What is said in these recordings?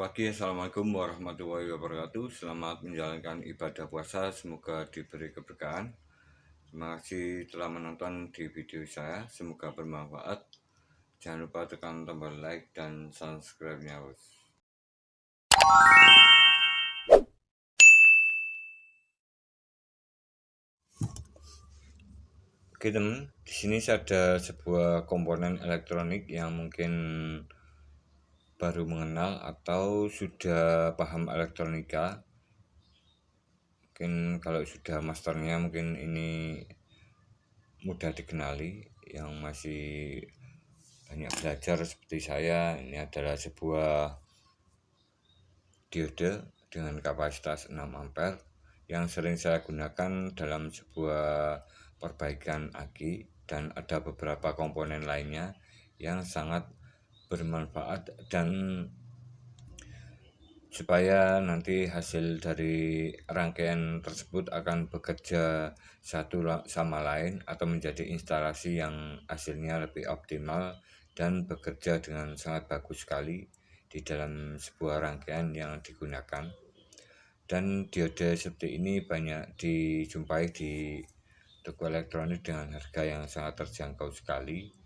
pagi, Assalamualaikum warahmatullahi wabarakatuh. Selamat menjalankan ibadah puasa, semoga diberi keberkahan. Terima kasih telah menonton di video saya, semoga bermanfaat. Jangan lupa tekan tombol like dan subscribe-nya, bos. Oke teman, di sini ada sebuah komponen elektronik yang mungkin baru mengenal atau sudah paham elektronika. Mungkin kalau sudah masternya mungkin ini mudah dikenali. Yang masih banyak belajar seperti saya, ini adalah sebuah diode dengan kapasitas 6 ampere yang sering saya gunakan dalam sebuah perbaikan aki, dan ada beberapa komponen lainnya yang sangat bermanfaat dan supaya nanti hasil dari rangkaian tersebut akan bekerja satu sama lain atau menjadi instalasi yang hasilnya lebih optimal dan bekerja dengan sangat bagus sekali di dalam sebuah rangkaian yang digunakan. Dan diode seperti ini banyak dijumpai di toko elektronik dengan harga yang sangat terjangkau sekali.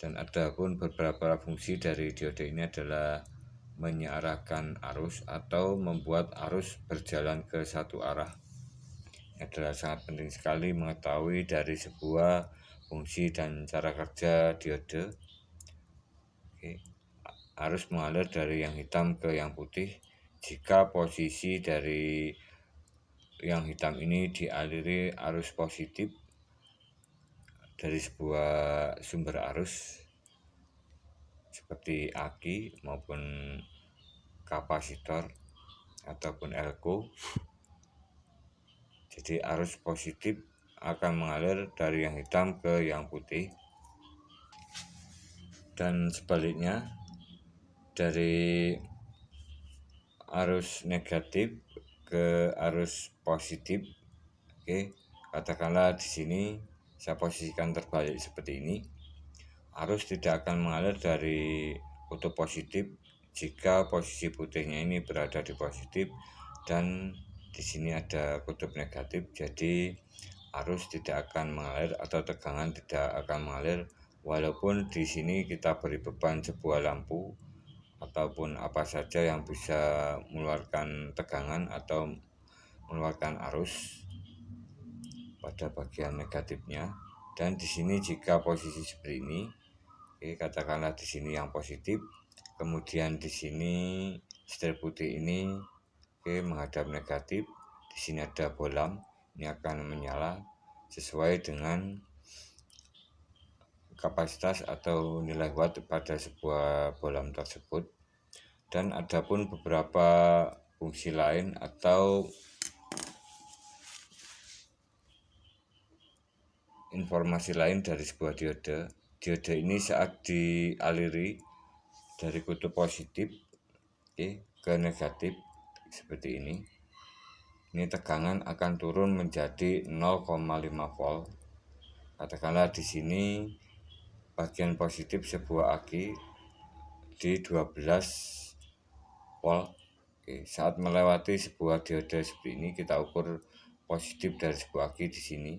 Dan ada pun beberapa fungsi dari diode ini adalah menyearahkan arus atau membuat arus berjalan ke satu arah. Ini adalah sangat penting sekali mengetahui dari sebuah fungsi dan cara kerja diode. Oke. Arus mengalir dari yang hitam ke yang putih jika posisi dari yang hitam ini dialiri arus positif dari sebuah sumber arus seperti aki maupun kapasitor ataupun elko. Jadi arus positif akan mengalir dari yang hitam ke yang putih, dan sebaliknya dari arus negatif ke arus positif. Oke, katakanlah di sini saya posisikan terbalik seperti ini. Arus tidak akan mengalir dari kutub positif jika posisi putihnya ini berada di positif dan di sini ada kutub negatif. Jadi arus tidak akan mengalir atau tegangan tidak akan mengalir walaupun di sini kita beri beban sebuah lampu ataupun apa saja yang bisa mengeluarkan tegangan atau mengeluarkan arus pada bagian negatifnya. Dan di sini jika posisi seperti ini, katakanlah di sini yang positif, kemudian di sini setir putih ini menghadap negatif, di sini ada bolam, ini akan menyala sesuai dengan kapasitas atau nilai watt pada sebuah bolam tersebut. Dan ada pun beberapa fungsi lain atau informasi lain dari sebuah diode. Diode ini saat dialiri dari kutub positif ke negatif seperti ini tegangan akan turun menjadi 0,5 volt. Katakanlah di sini bagian positif sebuah aki di 12 volt. Saat melewati sebuah diode seperti ini, kita ukur positif dari sebuah aki di sini.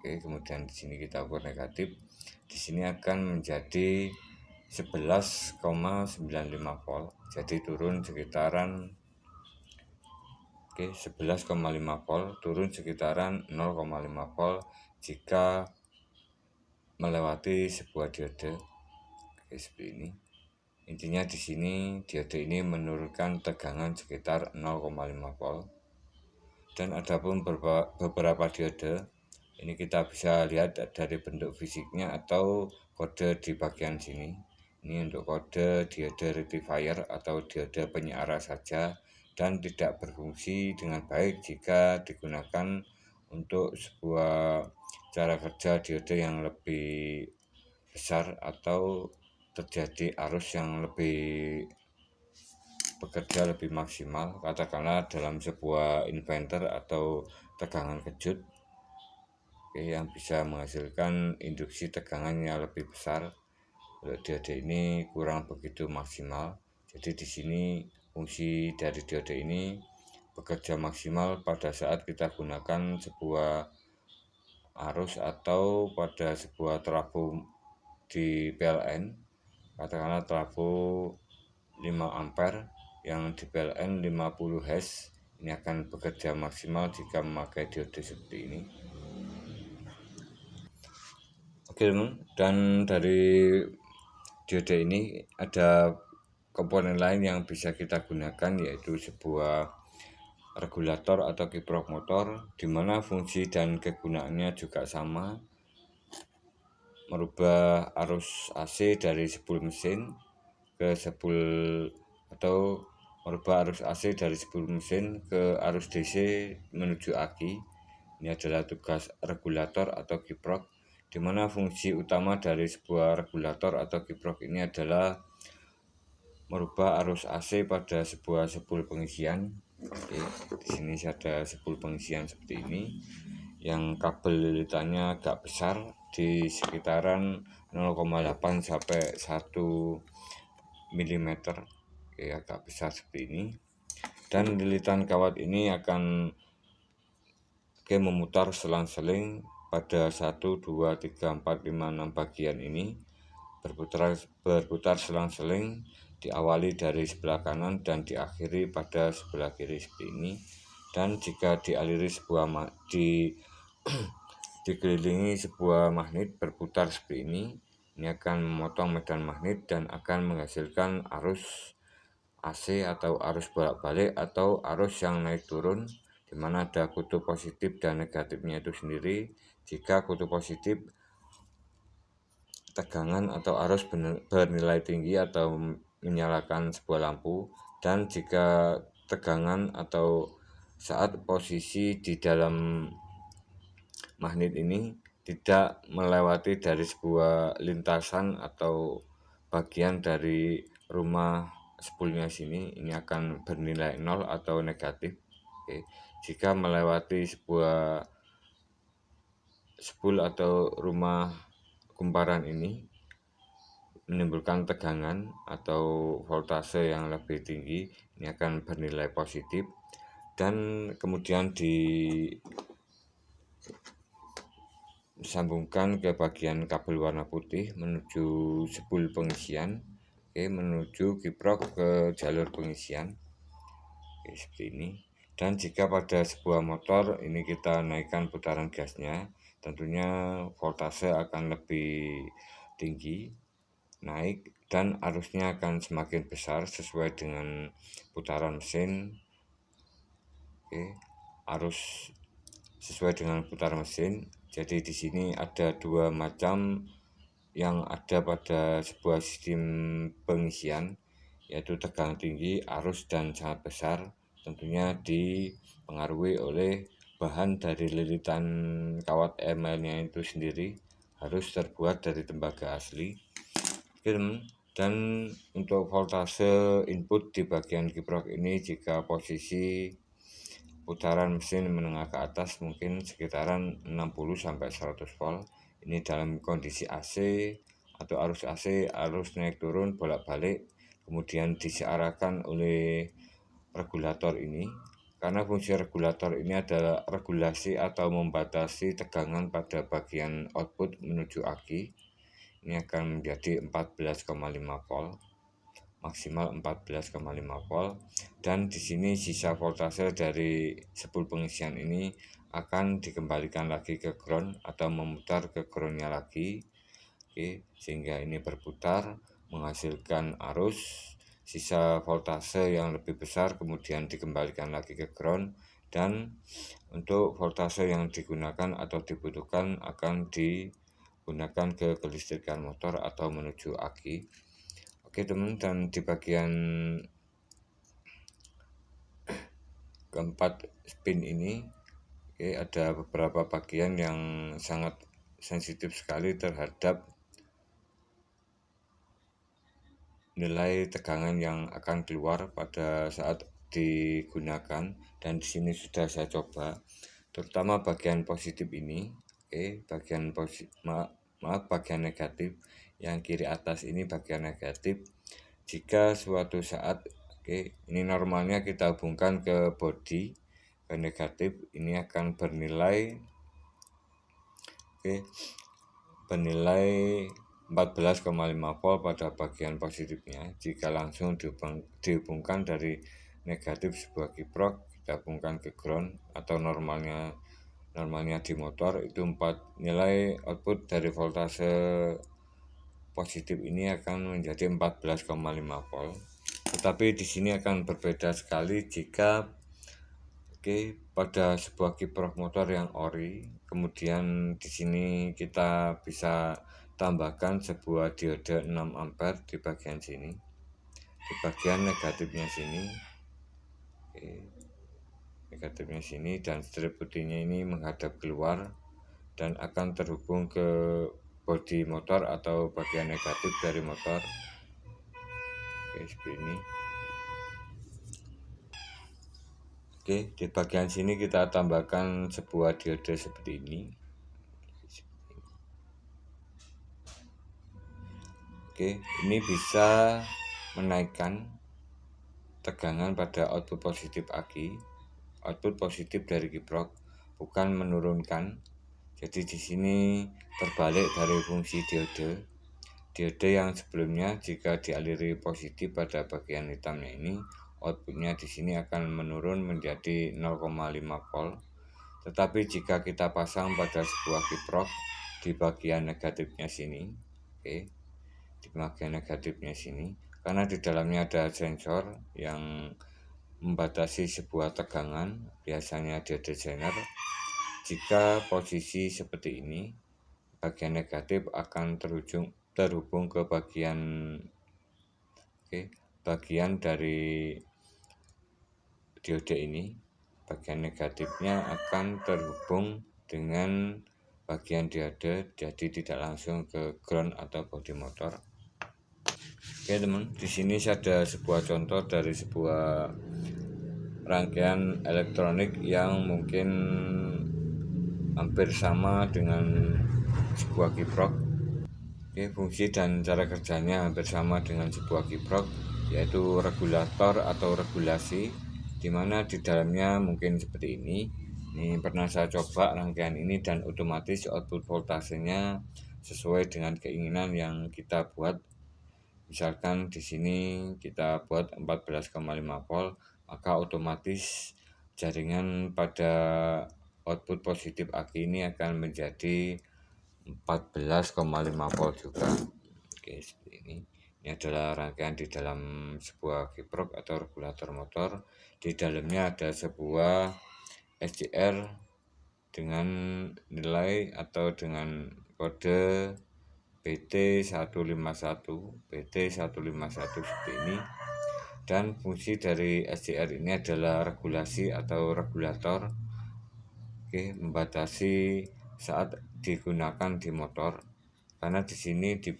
Kemudian di sini kita ukur negatif. Di sini akan menjadi 11,95 volt. Jadi turun sekitaran 11,5 volt, turun sekitaran 0,5 volt jika melewati sebuah diode. Seperti ini. Intinya di sini diode ini menurunkan tegangan sekitar 0,5 volt. Dan ada pun beberapa diode. Ini kita bisa lihat dari bentuk fisiknya atau kode di bagian sini. Ini untuk kode diode rectifier atau diode penyearah saja dan tidak berfungsi dengan baik jika digunakan untuk sebuah cara kerja diode yang lebih besar atau terjadi arus yang lebih bekerja lebih maksimal, katakanlah dalam sebuah inverter atau tegangan kejut yang bisa menghasilkan induksi tegangan yang lebih besar. Diode ini kurang begitu maksimal Jadi di sini fungsi dari diode ini bekerja maksimal pada saat kita gunakan sebuah arus atau pada sebuah trafo di PLN, katakanlah trafo 5 ampere yang di PLN 50 Hz. Ini akan bekerja maksimal jika memakai diode seperti ini. Oke teman, dan dari diode ini ada komponen lain yang bisa kita gunakan, yaitu sebuah regulator atau kiprok motor, di mana fungsi dan kegunaannya juga sama, merubah arus AC dari spool mesin ke spool, atau merubah arus AC dari spool mesin ke arus DC menuju aki. Ini adalah tugas regulator atau kiprok, di mana fungsi utama dari sebuah regulator atau kiprok ini adalah merubah arus AC pada sebuah spool pengisian. Oke, di sini ada spool pengisian seperti ini, yang kabel lilitannya agak besar di sekitaran 0,8 sampai 1 mm. Oke, agak besar seperti ini. Dan lilitan kawat ini akan memutar selang-seling pada 1, 2, 3, 4, 5, 6 bagian ini, berputar selang-seling, diawali dari sebelah kanan dan diakhiri pada sebelah kiri seperti ini. Dan jika dialiri dikelilingi sebuah magnet berputar seperti ini akan memotong medan magnet dan akan menghasilkan arus AC atau arus bolak-balik atau arus yang naik turun, di mana ada kutub positif dan negatifnya itu sendiri. Jika kutub positif tegangan atau arus bernilai tinggi atau menyalakan sebuah lampu, dan jika tegangan atau saat posisi di dalam magnet ini tidak melewati dari sebuah lintasan atau bagian dari rumah spoolnya sini, ini akan bernilai 0 atau negatif. Oke. Jika melewati sebuah spool atau rumah kumparan ini, menimbulkan tegangan atau voltase yang lebih tinggi, ini akan bernilai positif. Dan kemudian disambungkan ke bagian kabel warna putih menuju spool pengisian, menuju kiprok ke jalur pengisian, seperti ini. Dan jika pada sebuah motor ini kita naikkan putaran gasnya, tentunya voltase akan lebih tinggi naik dan arusnya akan semakin besar sesuai dengan putaran mesin. Arus sesuai dengan putaran mesin. Jadi di sini ada dua macam yang ada pada sebuah sistem pengisian, yaitu tegangan tinggi, arus, dan sangat besar. Tentunya dipengaruhi oleh bahan dari lilitan kawat EML-nya itu sendiri, harus terbuat dari tembaga asli. Dan untuk voltase input di bagian kiprok ini, jika posisi putaran mesin menengah ke atas mungkin sekitaran 60 sampai 100 volt. Ini dalam kondisi AC atau arus AC, arus naik turun bolak-balik, kemudian disearahkan oleh regulator ini. Karena fungsi regulator ini adalah regulasi atau membatasi tegangan pada bagian output menuju aki. Ini akan menjadi 14,5 volt, maksimal 14,5 volt. Dan di sini sisa voltase dari spool pengisian ini akan dikembalikan lagi ke ground atau memutar ke groundnya lagi. Sehingga ini berputar menghasilkan arus, sisa voltase yang lebih besar kemudian dikembalikan lagi ke ground, dan untuk voltase yang digunakan atau dibutuhkan akan digunakan ke kelistrikan motor atau menuju aki. Oke teman, dan di bagian keempat spin ini ada beberapa bagian yang sangat sensitif sekali terhadap nilai tegangan yang akan keluar pada saat digunakan. Dan di sini sudah saya coba, terutama bagian positif ini, bagian negatif yang kiri atas ini bagian negatif. jika suatu saat ini normalnya kita hubungkan ke body, ke negatif, ini akan bernilai bernilai 14,5 volt pada bagian positifnya. Jika langsung dihubungkan dari negatif sebuah kiprok, kita hubungkan ke ground atau normalnya di motor itu nilai output dari voltase positif ini akan menjadi 14,5 volt. Tetapi di sini akan berbeda sekali jika pada sebuah kiprok motor yang ori, kemudian di sini kita bisa tambahkan sebuah diode 6 ampere di bagian sini, di bagian negatifnya sini. Negatifnya sini, dan strip putihnya ini menghadap keluar dan akan terhubung ke bodi motor atau bagian negatif dari motor. Seperti ini. Di bagian sini kita tambahkan sebuah diode seperti ini. Ini bisa menaikkan tegangan pada output positif aki, output positif dari kiprok, bukan menurunkan. Jadi di sini terbalik dari fungsi diode. Diode yang sebelumnya jika dialiri positif pada bagian hitamnya ini, outputnya di sini akan menurun menjadi 0,5 volt. Tetapi jika kita pasang pada sebuah kiprok di bagian negatifnya sini, di bagian negatifnya sini, karena di dalamnya ada sensor yang membatasi sebuah tegangan, biasanya diode zener. Jika posisi seperti ini, bagian negatif akan terhubung ke bagian dari diode ini. Bagian negatifnya akan terhubung dengan bagian diode, jadi tidak langsung ke ground atau bodi motor. Teman, di sini ada sebuah contoh dari sebuah rangkaian elektronik yang mungkin hampir sama dengan sebuah kiprok. Fungsi dan cara kerjanya hampir sama dengan sebuah kiprok, yaitu regulator atau regulasi, di mana di dalamnya mungkin seperti ini. Ini pernah saya coba rangkaian ini dan otomatis output voltasenya sesuai dengan keinginan yang kita buat. Misalkan di sini kita buat 14,5 volt, maka otomatis jaringan pada output positif aki ini akan menjadi 14,5 volt juga. Seperti ini. Ini adalah rangkaian di dalam sebuah kiprok atau regulator motor. Di dalamnya ada sebuah SCR dengan nilai atau dengan kode PT151 seperti ini. Dan fungsi dari SCR ini adalah regulasi atau regulator, membatasi saat digunakan di motor. Karena di sini di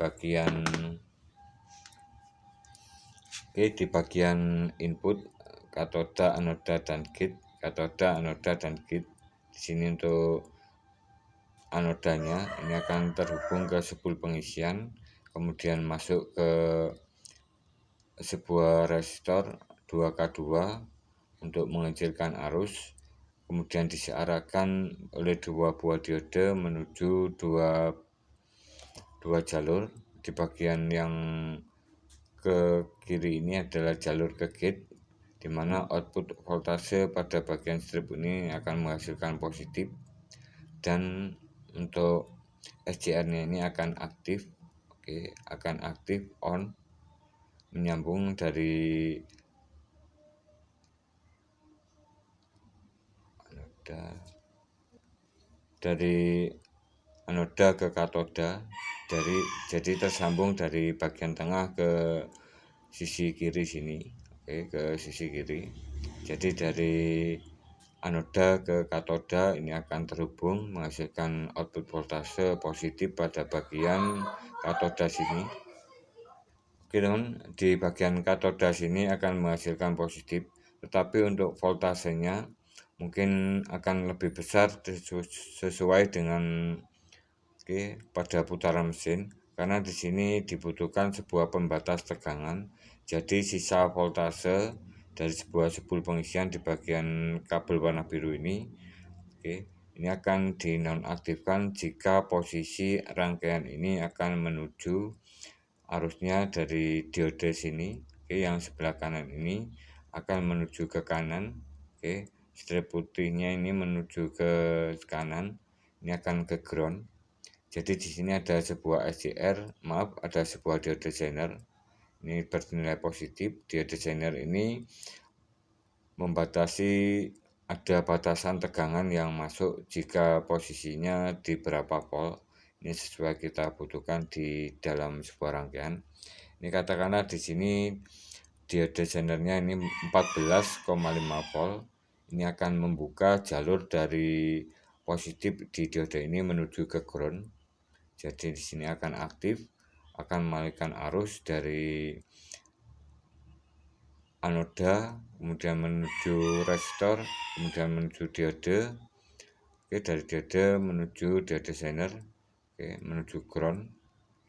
bagian input katoda, anoda dan gate, di sini untuk anodanya ini akan terhubung ke spool pengisian, kemudian masuk ke sebuah resistor 2K2 untuk mengecilkan arus, kemudian disearahkan oleh dua buah diode menuju dua jalur. Di bagian yang ke kiri ini adalah jalur ke gate, di mana output voltase pada bagian strip ini akan menghasilkan positif, dan untuk SCR-nya ini akan aktif, on, menyambung dari anoda ke katoda, jadi tersambung dari bagian tengah ke sisi kiri sini, ke sisi kiri. Jadi dari anoda ke katoda ini akan terhubung menghasilkan output voltase positif pada bagian katoda sini. Teman, di bagian katoda sini akan menghasilkan positif, tetapi untuk voltasenya mungkin akan lebih besar sesuai dengan pada putaran mesin. karena di sini dibutuhkan sebuah pembatas tegangan. Jadi sisa voltase dari sebuah sebul pengisian di bagian kabel warna biru ini, ini akan dinonaktifkan jika posisi rangkaian ini akan menuju arusnya dari diode sini, yang sebelah kanan ini akan menuju ke kanan, strip putihnya ini menuju ke kanan, ini akan ke ground. Jadi di sini ada sebuah ada sebuah diode zener, ini bernilai positif. Diode zener ini membatasi, ada batasan tegangan yang masuk jika posisinya di berapa volt. Ini sesuai kita butuhkan di dalam sebuah rangkaian. Ini katakanlah di sini diode zenernya ini 14,5 volt. Ini akan membuka jalur dari positif di diode ini menuju ke ground. Jadi di sini akan aktif, akan mengalihkan arus dari anoda, kemudian menuju resistor, kemudian menuju diode, dari diode menuju diode zener, menuju ground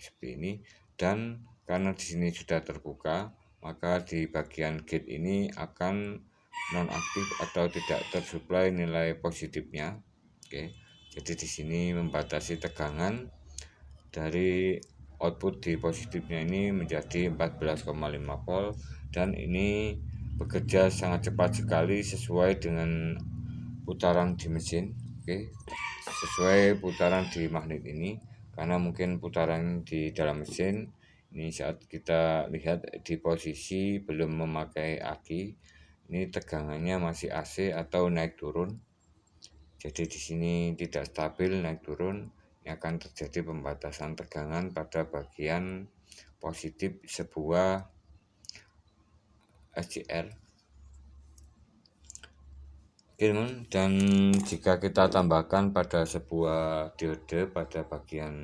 seperti ini. Dan karena di sini sudah terbuka, maka di bagian gate ini akan nonaktif atau tidak tersuplai nilai positifnya. Jadi di sini membatasi tegangan dari output di positifnya ini menjadi 14,5 volt, dan ini bekerja sangat cepat sekali sesuai dengan putaran di mesin, sesuai putaran di magnet ini. Karena mungkin putaran di dalam mesin ini saat kita lihat di posisi belum memakai aki, ini tegangannya masih AC atau naik turun. Jadi di sini tidak stabil, naik turun. Ini akan terjadi pembatasan tegangan pada bagian positif sebuah SCR. Dan jika kita tambahkan pada sebuah diode pada bagian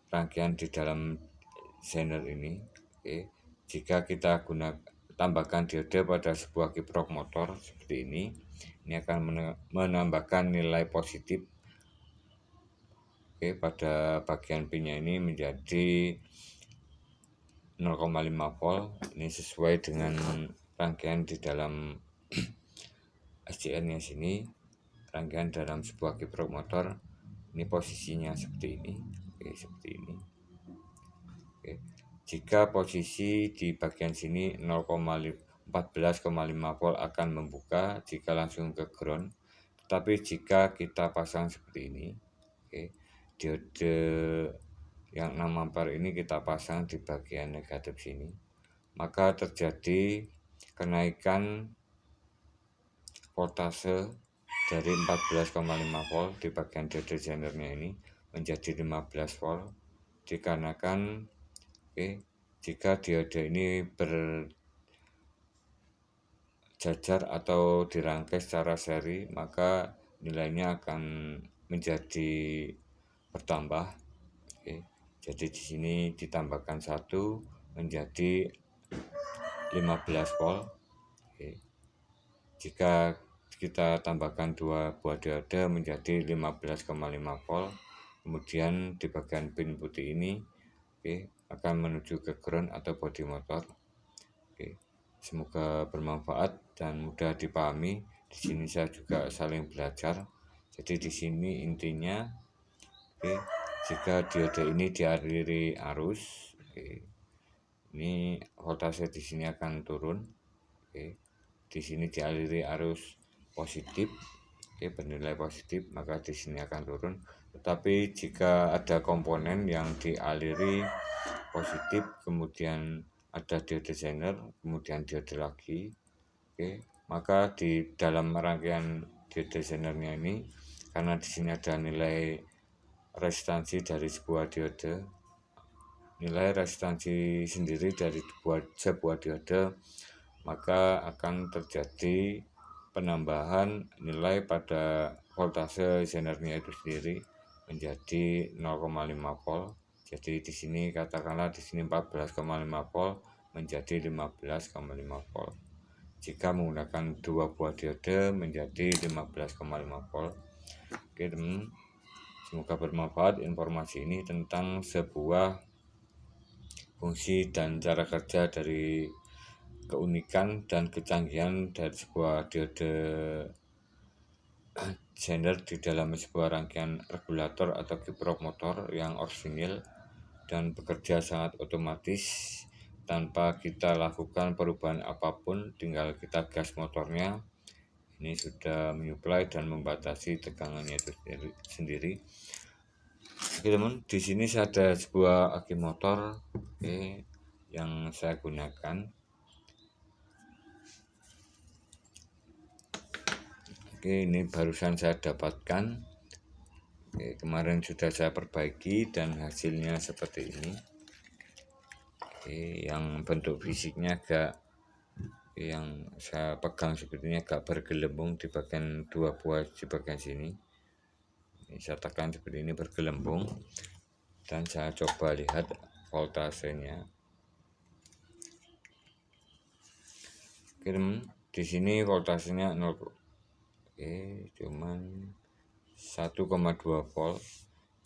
rangkaian di dalam zener ini, jika kita tambahkan diode pada sebuah kiprok motor seperti ini akan menambahkan nilai positif pada bagian pinnya ini menjadi 0,5 volt. Ini sesuai dengan rangkaian di dalam SCR nya sini, rangkaian dalam sebuah kiprok motor. Ini posisinya seperti ini, seperti ini. Jika posisi di bagian sini 14,5 volt akan membuka jika langsung ke ground. Tetapi jika kita pasang seperti ini, diode yang 6 ampere ini kita pasang di bagian negatif sini, maka terjadi kenaikan voltase dari 14,5 volt di bagian diode zenernya ini menjadi 15 volt, dikarenakan jika diode ini berjajar atau dirangkai secara seri, maka nilainya akan menjadi bertambah. Jadi di sini ditambahkan 1 menjadi 15 volt. Jika kita tambahkan 2 buah diode menjadi 15,5 volt. Kemudian di bagian pin putih ini akan menuju ke ground atau bodi motor. Semoga bermanfaat dan mudah dipahami. Di sini saya juga saling belajar. Jadi di sini intinya, jika diode ini dialiri arus, ini voltase di sini akan turun. Di sini dialiri arus positif, bernilai positif, maka di sini akan turun. Tetapi jika ada komponen yang dialiri positif, kemudian ada diode zener, kemudian diode lagi, maka di dalam rangkaian diode zenernya ini, karena di sini ada nilai resistansi dari sebuah diode, nilai resistansi sendiri dari sebuah diode, maka akan terjadi penambahan nilai pada voltase zenernya itu sendiri menjadi 0,5 volt. Jadi di sini katakanlah di sini 14,5 volt menjadi 15,5 volt. Jika menggunakan 2 buah diode menjadi 15,5 volt. Oke teman, Semoga bermanfaat informasi ini tentang sebuah fungsi dan cara kerja dari keunikan dan kecanggihan dari sebuah diode sender di dalam sebuah rangkaian regulator atau kiprok motor yang orisinil dan bekerja sangat otomatis tanpa kita lakukan perubahan apapun, tinggal kita gas motornya. Ini sudah menyuplai dan membatasi tegangannya itu sendiri. Oke teman, di sini saya ada sebuah aki motor, oke, yang saya gunakan. Oke, ini barusan saya dapatkan. Oke, kemarin sudah saya perbaiki dan hasilnya seperti ini. Oke, yang bentuk fisiknya agak, yang saya pegang sepertinya agak bergelembung di bagian dua buah di bagian sini. Ini saya tekan seperti ini bergelembung dan saya coba lihat voltasenya. Oke teman, di sini voltasenya 0. Oke, cuman 1,2 volt.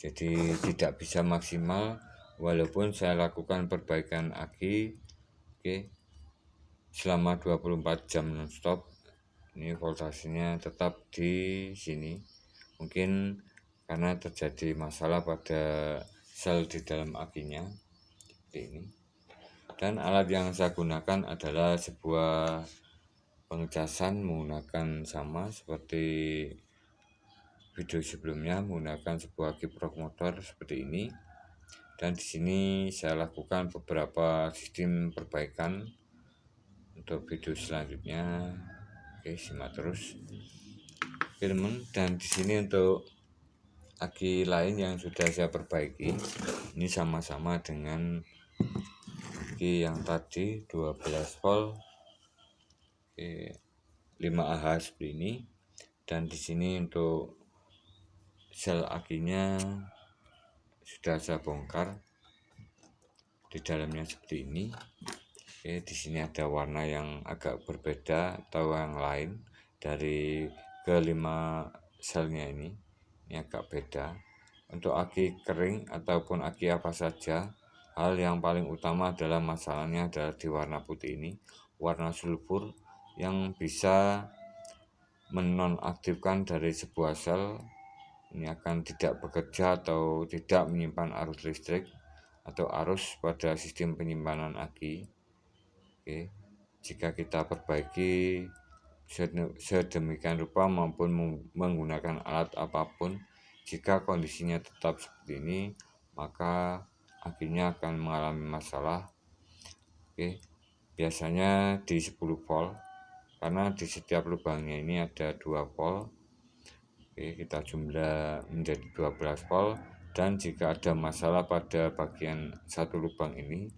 Jadi tidak bisa maksimal walaupun saya lakukan perbaikan aki. Oke, selama 24 jam nonstop. Ini voltasenya tetap di sini. Mungkin karena terjadi masalah pada sel di dalam akinya seperti ini. Dan alat yang saya gunakan adalah sebuah pengecasan menggunakan sama seperti video sebelumnya, menggunakan sebuah kiprok motor seperti ini. Dan di sini saya lakukan beberapa sistem perbaikan untuk video selanjutnya. Oke, simak terus. Oke teman, dan di sini untuk aki lain yang sudah saya perbaiki, ini sama-sama dengan aki yang tadi 12 volt, oke, 5Ah seperti ini. Dan di sini untuk sel akinya sudah saya bongkar, di dalamnya seperti ini. Oke, di sini ada warna yang agak berbeda atau yang lain dari kelima selnya ini agak beda. Untuk aki kering ataupun aki apa saja, hal yang paling utama adalah masalahnya adalah di warna putih ini, warna sulfur yang bisa menonaktifkan dari sebuah sel. Ini akan tidak bekerja atau tidak menyimpan arus listrik atau arus pada sistem penyimpanan aki. Oke, jika kita perbaiki sedemikian rupa maupun menggunakan alat apapun, jika kondisinya tetap seperti ini, maka akinya akan mengalami masalah. Oke, biasanya di 10 volt karena di setiap lubangnya ini ada 2 volt. Oke, kita jumlah menjadi 12 volt, dan jika ada masalah pada bagian satu lubang ini,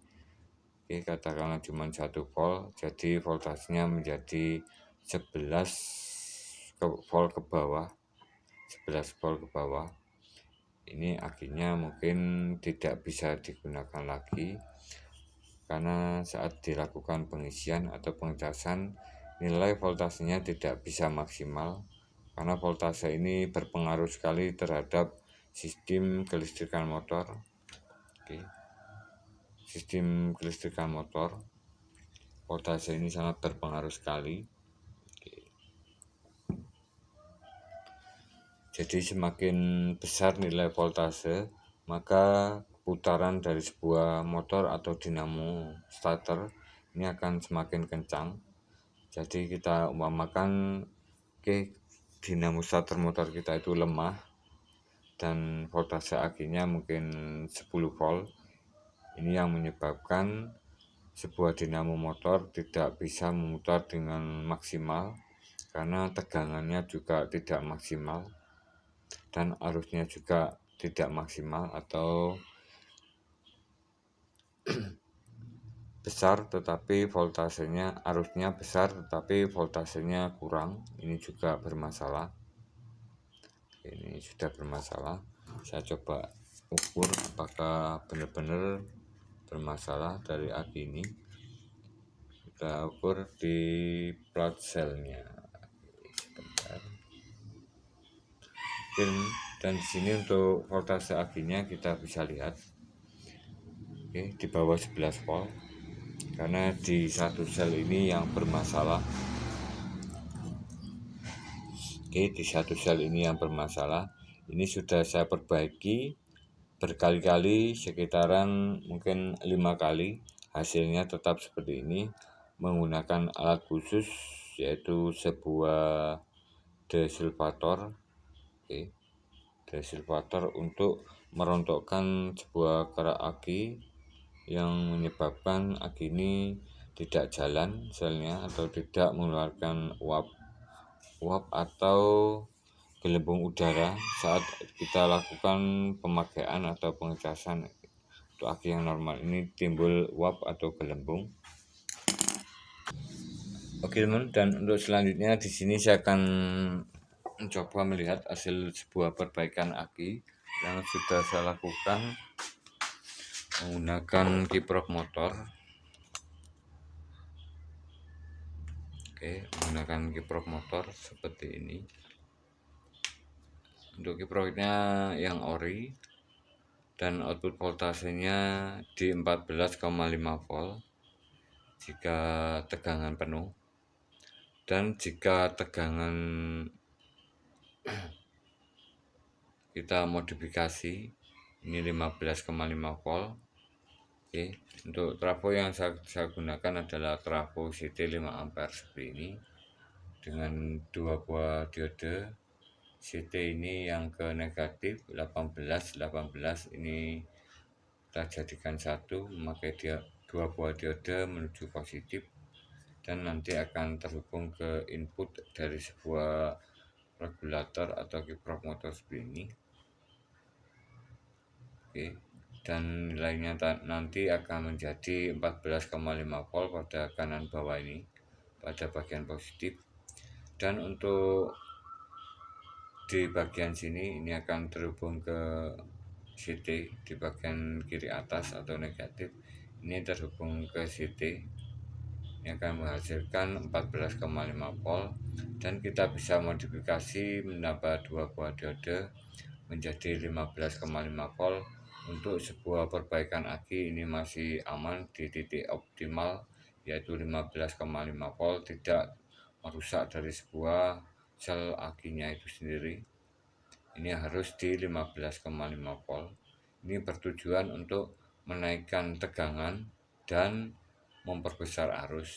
oke, katakanlah cuma 1 volt, jadi voltasenya menjadi 11 volt ke bawah. 11 volt ke bawah. Ini akinya mungkin tidak bisa digunakan lagi karena saat dilakukan pengisian atau pengecasan nilai voltasenya tidak bisa maksimal karena voltase ini berpengaruh sekali terhadap sistem kelistrikan motor. Oke. Sistem kelistrikan motor, voltase ini sangat berpengaruh sekali. Jadi semakin besar nilai voltase, maka putaran dari sebuah motor atau dinamo starter ini akan semakin kencang. Jadi kita umpamakan, oke, dinamo starter motor kita itu lemah dan voltase akinya mungkin 10 volt. Ini yang menyebabkan sebuah dinamo motor tidak bisa memutar dengan maksimal karena tegangannya juga tidak maksimal dan arusnya juga tidak maksimal atau besar tetapi voltasenya, arusnya besar tetapi voltasenya kurang. Ini juga bermasalah. Ini sudah bermasalah. Saya coba ukur apakah benar-benar bermasalah dari aki ini. Kita ukur di plat selnya. Sebentar. Dan di sini untuk voltase akinya kita bisa lihat, oke, di bawah 11 volt, karena di satu sel ini yang bermasalah. Oke, di satu sel ini yang bermasalah. Ini sudah saya perbaiki berkali-kali, sekitaran mungkin 5 kali. Hasilnya tetap seperti ini menggunakan alat khusus, yaitu sebuah desilvator. Oke, desilvator untuk merontokkan sebuah kerak aki yang menyebabkan aki ini tidak jalan selnya atau tidak mengeluarkan uap atau gelembung udara saat kita lakukan pemakaian atau pengecasan. Untuk aki yang normal ini timbul uap atau gelembung. Oke teman, dan untuk selanjutnya di sini saya akan mencoba melihat hasil sebuah perbaikan aki yang sudah saya lakukan menggunakan kiprok motor. Oke, menggunakan kiprok motor seperti ini. Untuk kiproknya yang ori dan output voltasenya di 14,5 volt jika tegangan penuh, dan jika tegangan kita modifikasi ini 15,5 volt. Oke, untuk trafo yang saya gunakan adalah trafo CT 5 ampere seperti ini dengan 2 buah diode. CT ini yang ke negatif 18 ini kita jadikan satu, memakai 2 buah diode menuju positif, dan nanti akan terhubung ke input dari sebuah regulator atau kiprok motor seperti ini. Oke, dan nilainya nanti akan menjadi 14,5 volt pada kanan bawah ini, pada bagian positif. Dan untuk di bagian sini ini akan terhubung ke CT, di bagian kiri atas atau negatif ini terhubung ke CT. Ini akan menghasilkan 14,5 volt, dan kita bisa modifikasi menambah 2 buah diode menjadi 15,5 volt. Untuk sebuah perbaikan aki ini masih aman di titik optimal, yaitu 15,5 volt, tidak merusak dari sebuah sel akinya itu sendiri. Ini harus di 15,5 volt. Ini bertujuan untuk menaikkan tegangan dan memperbesar arus.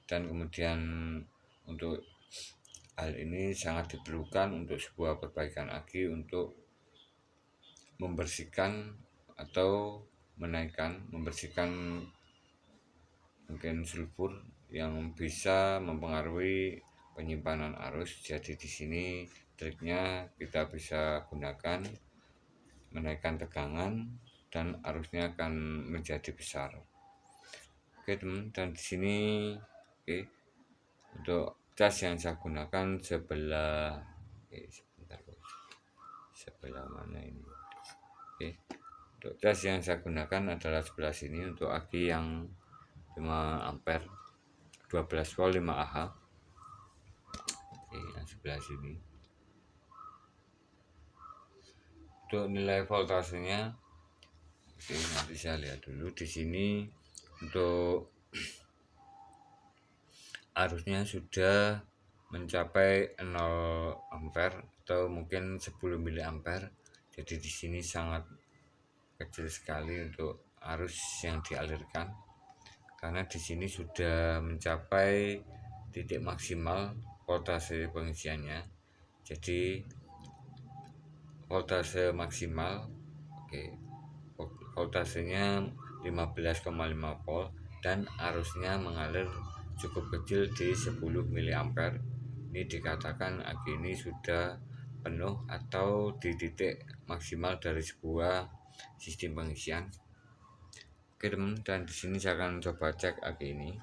Dan kemudian untuk hal ini sangat diperlukan untuk sebuah perbaikan aki untuk membersihkan atau membersihkan mungkin sulfur yang bisa mempengaruhi penyimpanan arus. Jadi di sini triknya kita bisa gunakan menaikkan tegangan dan arusnya akan menjadi besar. Oke teman, dan di sini untuk cas yang saya gunakan sebelah mana ini. Untuk cas yang saya gunakan adalah sebelah sini untuk aki yang 5 ampere 12 volt 5 Ah. Yang sebelah sini. Untuk nilai voltasenya, nanti saya lihat dulu di sini. Untuk arusnya sudah mencapai 0 ampere atau mungkin 10 mili ampere. Jadi di sini sangat kecil sekali untuk arus yang dialirkan, karena di sini sudah mencapai titik maksimal voltase pengisiannya. Jadi voltase maksimal, voltasenya 15,5 volt dan arusnya mengalir cukup kecil di 10 mili ampere. Ini dikatakan aki ini sudah penuh atau di titik maksimal dari sebuah sistem pengisian. Oke teman, dan di sini saya akan coba cek aki ini.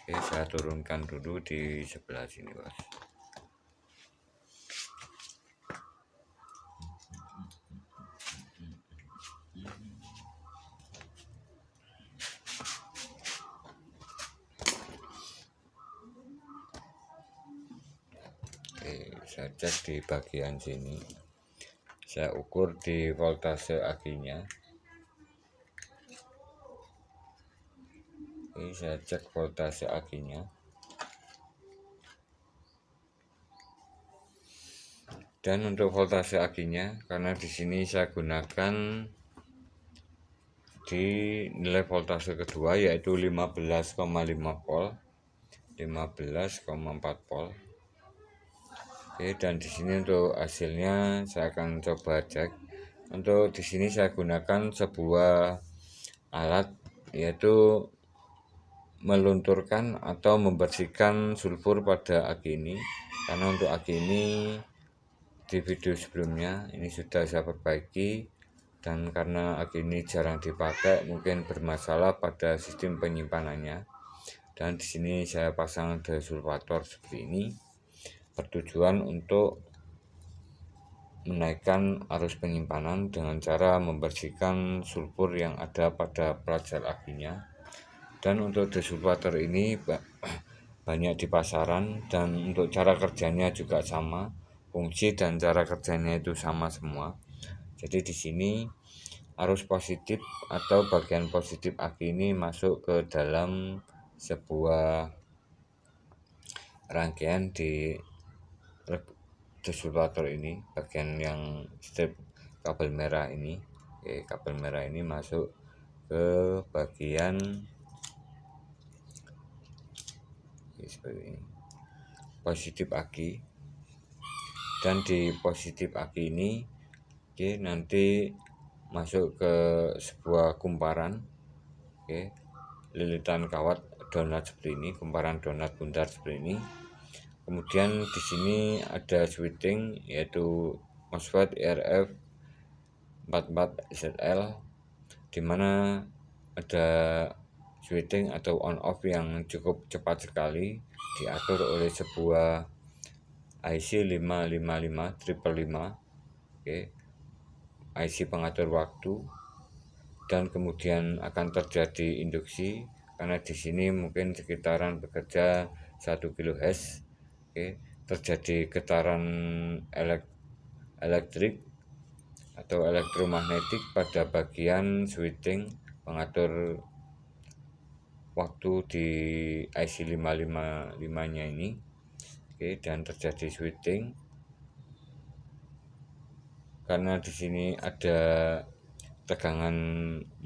Oke, saya turunkan dulu di sebelah sini, bos. Oke, saya saya cek di bagian sini, saya ukur di voltase akinya. Ini saya cek voltase akinya. Dan untuk voltase akinya, karena di sini saya gunakan di nilai voltase kedua yaitu 15,5 volt, 15,4 volt. Oke, dan di sini untuk hasilnya saya akan coba cek. Untuk di sini saya gunakan sebuah alat yaitu melunturkan atau membersihkan sulfur pada aki ini. Karena untuk aki ini di video sebelumnya ini sudah saya perbaiki, dan karena aki ini jarang dipakai, mungkin bermasalah pada sistem penyimpanannya. Dan di sini saya pasang desulfator seperti ini, bertujuan untuk menaikkan arus penyimpanan dengan cara membersihkan sulfur yang ada pada plat sel akinya. Dan untuk desulfator ini banyak di pasaran, dan untuk cara kerjanya juga sama, fungsi dan cara kerjanya itu sama semua. Jadi di sini arus positif atau bagian positif aki ini masuk ke dalam sebuah rangkaian di desulfator ini, bagian yang strip kabel merah ini. Oke, kabel merah ini masuk ke bagian seperti ini, positif aki. Dan di positif aki ini nanti masuk ke sebuah kumparan, lilitan kawat donat seperti ini, kumparan donat bundar seperti ini. Kemudian di sini ada switching yaitu MOSFET RF 44ZL, di mana ada switching atau on off yang cukup cepat sekali, diatur oleh sebuah IC 555 IC pengatur waktu. Dan kemudian akan terjadi induksi, karena di sini mungkin sekitaran bekerja 1 kHz. Terjadi getaran elektrik atau elektromagnetik pada bagian switching pengatur waktu di IC 555 nya ini. Dan terjadi switching karena di sini ada tegangan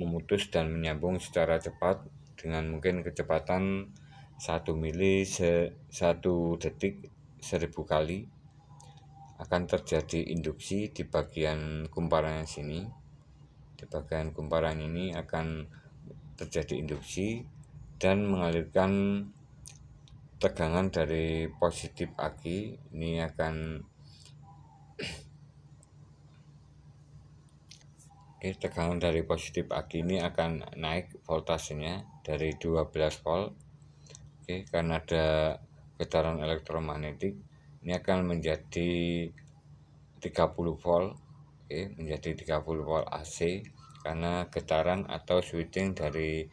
memutus dan menyambung secara cepat dengan mungkin kecepatan 1 mili 1 detik 1000 kali. Akan terjadi induksi di bagian kumparan sini. Di bagian kumparan ini akan terjadi induksi dan mengalirkan tegangan dari positif aki. Ini akan tegangan dari positif aki ini akan naik voltasenya dari 12 volt. Karena ada getaran elektromagnetik, ini akan menjadi 30 volt, menjadi 30 volt AC, karena getaran atau switching dari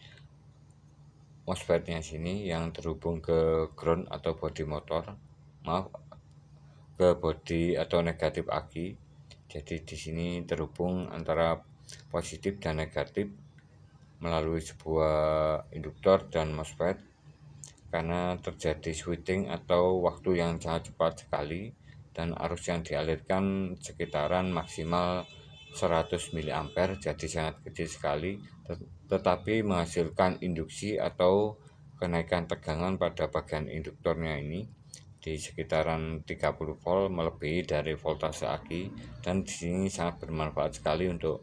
MOSFET-nya sini yang terhubung ke ground atau bodi motor, ke bodi atau negatif aki. Jadi di sini terhubung antara positif dan negatif melalui sebuah induktor dan MOSFET. Karena terjadi switching atau waktu yang sangat cepat sekali, dan arus yang dialirkan sekitaran maksimal 100 mA, jadi sangat kecil sekali, tetapi menghasilkan induksi atau kenaikan tegangan pada bagian induktornya ini di sekitaran 30 volt, melebihi dari voltase aki. Dan di sini sangat bermanfaat sekali untuk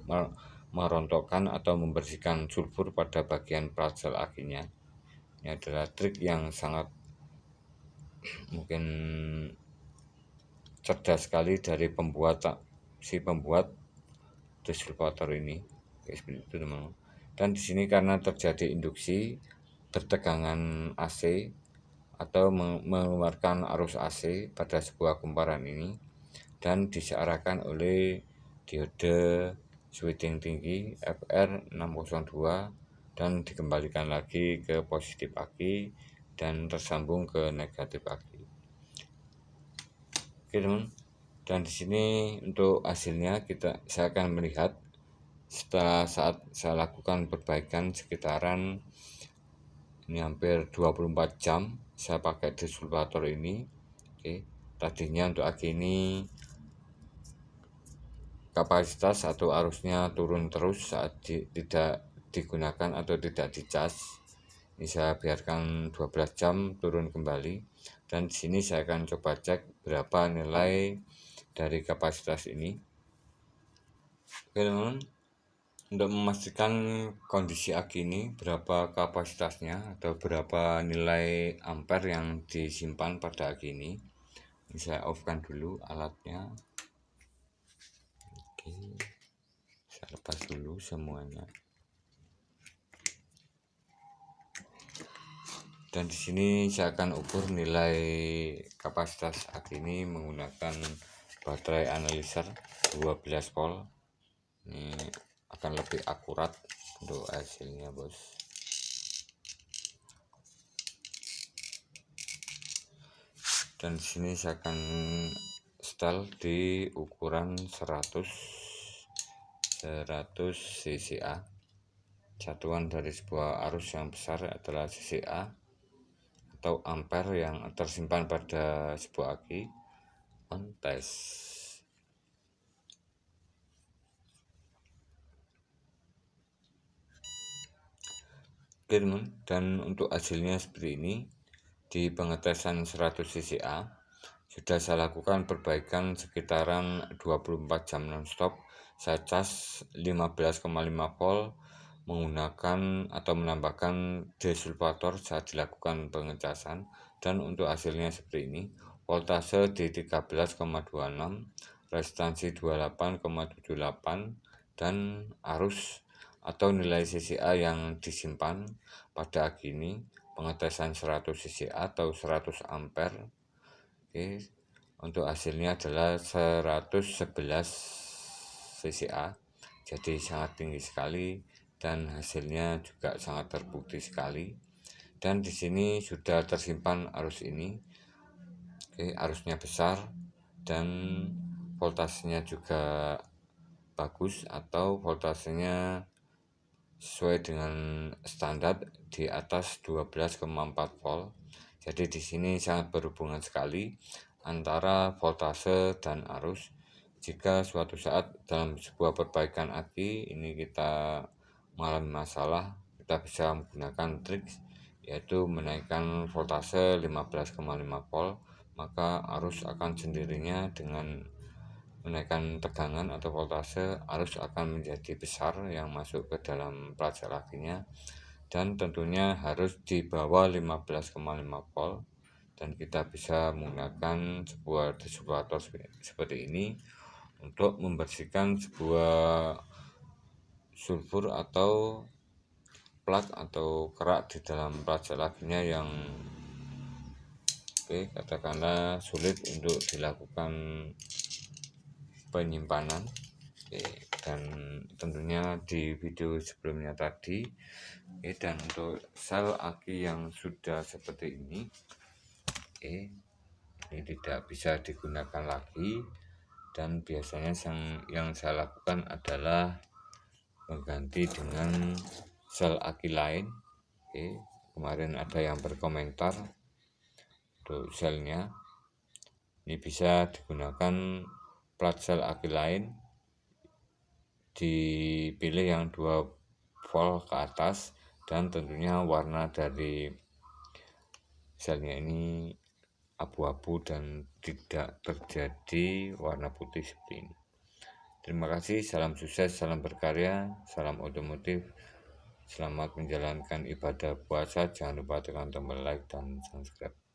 merontokkan atau membersihkan sulfur pada bagian plat sel akinya. Ini adalah trik yang sangat mungkin cerdas sekali dari pembuat desulfator ini. Seperti itu, teman-teman. Dan di sini karena terjadi induksi, bertegangan AC atau mengeluarkan arus AC pada sebuah kumparan ini, dan disearahkan oleh diode switching tinggi FR602 dan dikembalikan lagi ke positif aki dan tersambung ke negatif aki. Oke, teman. Dan di sini untuk hasilnya saya akan melihat setelah saat saya lakukan perbaikan sekitaran ini hampir 24 jam saya pakai distributor ini. Oke, tadinya untuk aki ini kapasitas atau arusnya turun terus saat tidak digunakan atau tidak dicas. Ini saya biarkan 12 jam turun kembali, dan di sini saya akan coba cek berapa nilai dari kapasitas ini. Oke teman-teman, untuk memastikan kondisi aki ini berapa kapasitasnya atau berapa nilai ampere yang disimpan pada aki ini saya off-kan dulu alatnya. Oke, saya lepas dulu semuanya. Dan di sini saya akan ukur nilai kapasitas aki ini menggunakan baterai analyzer 12 volt. Ini akan lebih akurat untuk hasilnya, bos. Dan di sini saya akan setel di ukuran 100 cca. Satuan dari sebuah arus yang besar adalah cca atau ampere yang tersimpan pada sebuah aki. On test. Oke teman, dan untuk hasilnya seperti ini. Di pengetesan 100 cca sudah saya lakukan perbaikan sekitaran 24 jam nonstop. Saya cas 15,5 volt menggunakan atau menambahkan desulfator saat dilakukan pengecasan, dan untuk hasilnya seperti ini. Voltase di 13,26, restansi 28,78, dan arus atau nilai cca yang disimpan pada aki ini pengetesan 100 cca atau 100 ampere. Oke, untuk hasilnya adalah 111 cca, jadi sangat tinggi sekali dan hasilnya juga sangat terbukti sekali. Dan di sini sudah tersimpan arus ini. Oke, arusnya besar dan voltasenya juga bagus atau voltasenya sesuai dengan standar di atas 12,4 volt. Jadi di sini sangat berhubungan sekali antara voltase dan arus. Jika suatu saat dalam sebuah perbaikan aki ini kita mengalami masalah, kita bisa menggunakan trik, yaitu menaikkan voltase 15,5 volt, maka arus akan sendirinya dengan menaikkan tegangan atau voltase, arus akan menjadi besar yang masuk ke dalam plat sel akinya, dan tentunya harus di bawah 15,5 volt, dan kita bisa menggunakan sebuah distributor seperti ini untuk membersihkan sebuah sulfur atau plat atau kerak di dalam plat sel akinya yang katakanlah sulit untuk dilakukan penyimpanan. Dan tentunya di video sebelumnya tadi, dan untuk sel aki yang sudah seperti ini, ini tidak bisa digunakan lagi, dan biasanya yang saya lakukan adalah mengganti dengan sel aki lain. Kemarin ada yang berkomentar untuk selnya ini bisa digunakan plat sel aki lain, dipilih yang 2 volt ke atas, dan tentunya warna dari selnya ini abu-abu dan tidak terjadi warna putih seperti ini. Terima kasih, salam sukses, salam berkarya, salam otomotif. Selamat menjalankan ibadah puasa. Jangan lupa tekan tombol like dan subscribe.